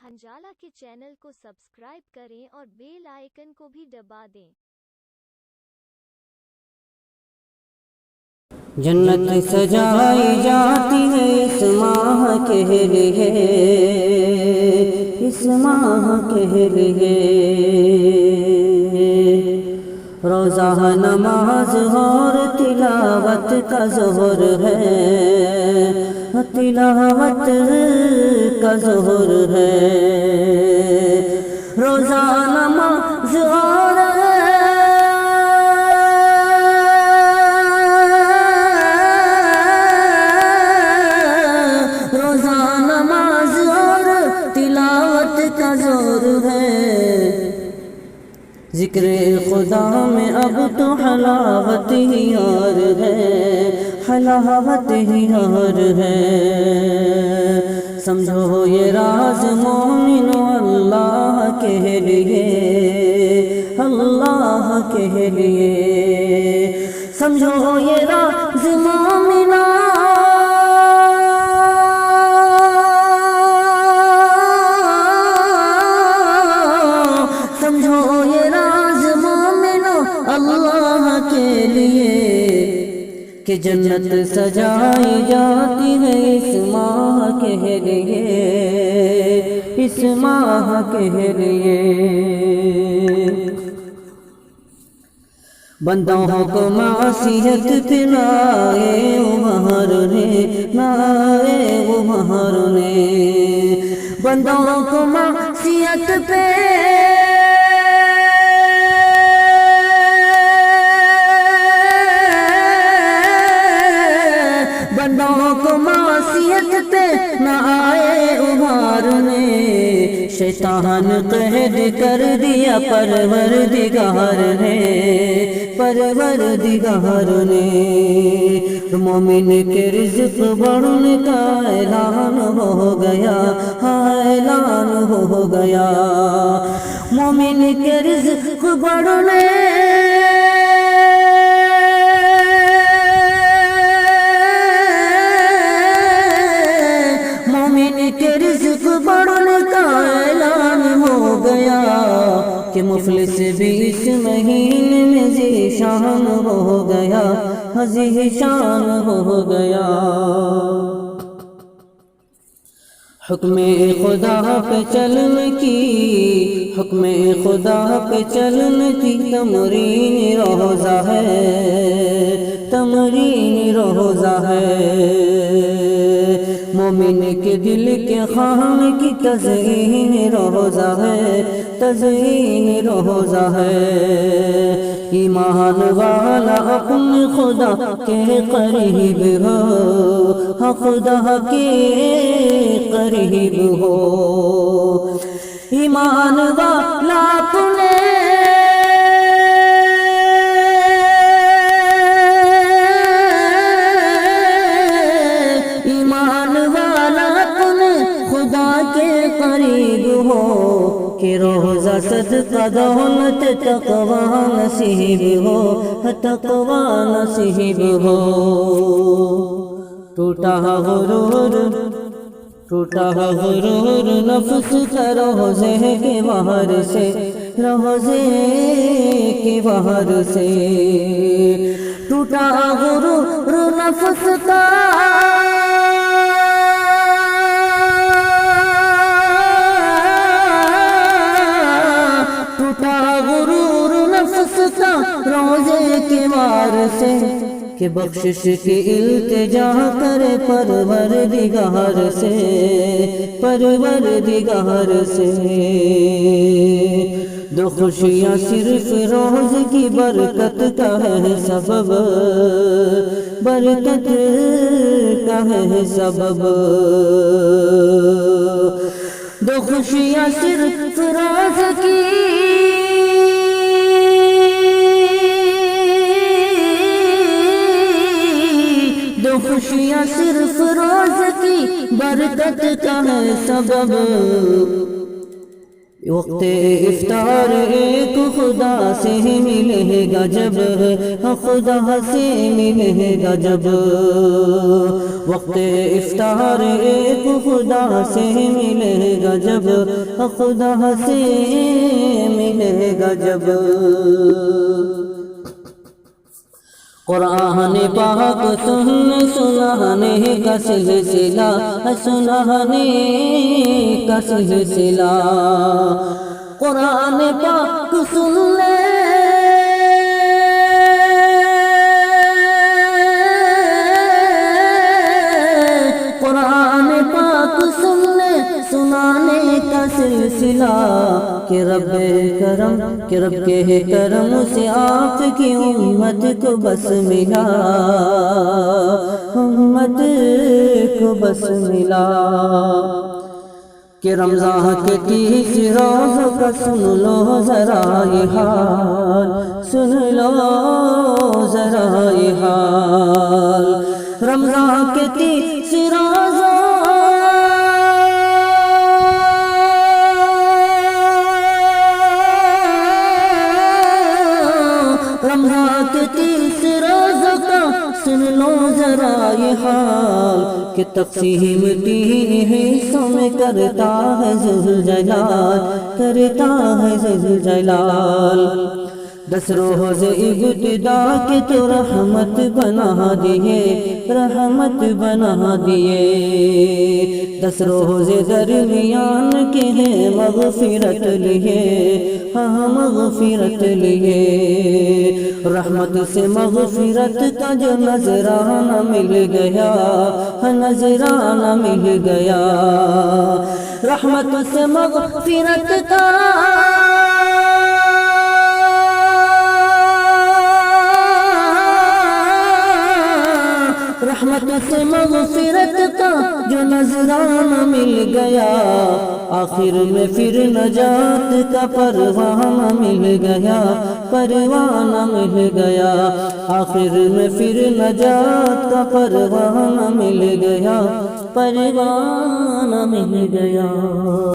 ہنجالہ کے چینل کو سبسکرائب کریں اور بیل آئیکن کو بھی دبا دیں۔ جنت سجائی جاتی ہے اس ماہ کے لیے، اس ماہ کے لیے۔ روزہ نماز اور تلاوت کا ظہر ہے، تلاوت کا ظہر ہے۔ روزہ نماز اور کا زور ہے۔ ذکر خدا میں اب تو حلاوت ہی اور ہے، حلاوت ہی اور ہے۔ سمجھو یہ راز مومن اللہ کے لیے، اللہ کے لیے۔ سمجھو یہ راز مومن اللہ کے لیے کہ جنت سجائی جاتی ہے اس ماہ کے لیے، اس ماہ کے لیے۔ بندوں کو معصیت پہ نہ آئے وہ مہرنے، نہ آئے وہ مہرنے۔ بندوں کو معصیت پہ بندوں کو معصیت پہ نہ آئے ابھارنے۔ شیطان قید کر دیا پروردگار نے، پروردگار نے۔ مومن کے رزق بڑھنے کا اعلان ہو گیا، اعلان ہو گیا۔ مومن کے رزق بڑھنے کے رزق بڑھنے کا اعلان ہو گیا کہ مفلس بھی اس مہینے میں ذیشان ہو گیا، ذیشان ہو گیا۔ حکم خدا پہ چلنے کی، حکم خدا پہ چلنے کی تمرین روزہ ہے، تمرین روزہ ہے۔ مومن کے دل کے خام کی تزئین روزہ ہے، تزئین روزہ ہے۔ ایمان والا اپنے خدا کے قریب ہو، خدا کے قریب ہو۔ ایمان والا اپنے قریب ہو کہ روزہ صدقہ دولت تقوی نصیب ہو، تقوی نصیب ہو۔ ٹوٹا غرور، ٹوٹا غرور نفس کا روزے کے بہر سے، روزے کے بہر سے۔ ٹوٹا غرور نفس کا روزے کے وار سے کہ بخشش کی التجا کرے پروردگار سے، پروردگار سے۔ دو خوشیاں صرف روز کی برکت کا ہے سبب، برکت کا ہے سبب۔ دو خوشیاں صرف روز کی، دو خوشیاں صرف روز کی برکت کا ہے سبب۔ وقت افطار ایک خدا سے ملے گا جب، خدا سے ملے گا جب، وقت افطار ایک خدا سے ملے گا جب، خدا سے ملے گا جب۔ قرآن پاک سنانے کا سلسلہ، سنانے کا سلسلہ، قرآن پاک سن لے، قرآن پاک سن لے، سنانے کا سلسلہ، کہ رب کرم، کہ رب کے کرم سے آپ کی امت کو بس ملا، امت کو بس ملا، کہ رمضان کے 30 روزوں کا سن لو ذرا یہ حال، سن لو ذرا یہ حال، رمضان کے 30 روزوں، رمضان کے 30 روزوں کا سن لو ذرا یہ حال، کہ تقسیم 3 حصوں میں کرتا ہے ذوالجلال، کرتا ہے ذوالجلال، 10 روز ابتدا کے تو رحمت بنا دیے، رحمت بنا دیے، 10 روز درمیان کے ہیں مغفرت لیے، ہاں مغفرت لیے، رحمت سے مغفرت کا جو نذرانہ مل گیا، نذرانہ مل گیا، رحمت سے مغفرت کا، رحمت سے مغفرت کا جو نذرانہ مل گیا، آخر میں پھر نجات کا پروانہ مل گیا، پروانہ مل گیا، آخر میں پھر نجات کا پروانہ مل گیا، پروانہ مل گیا۔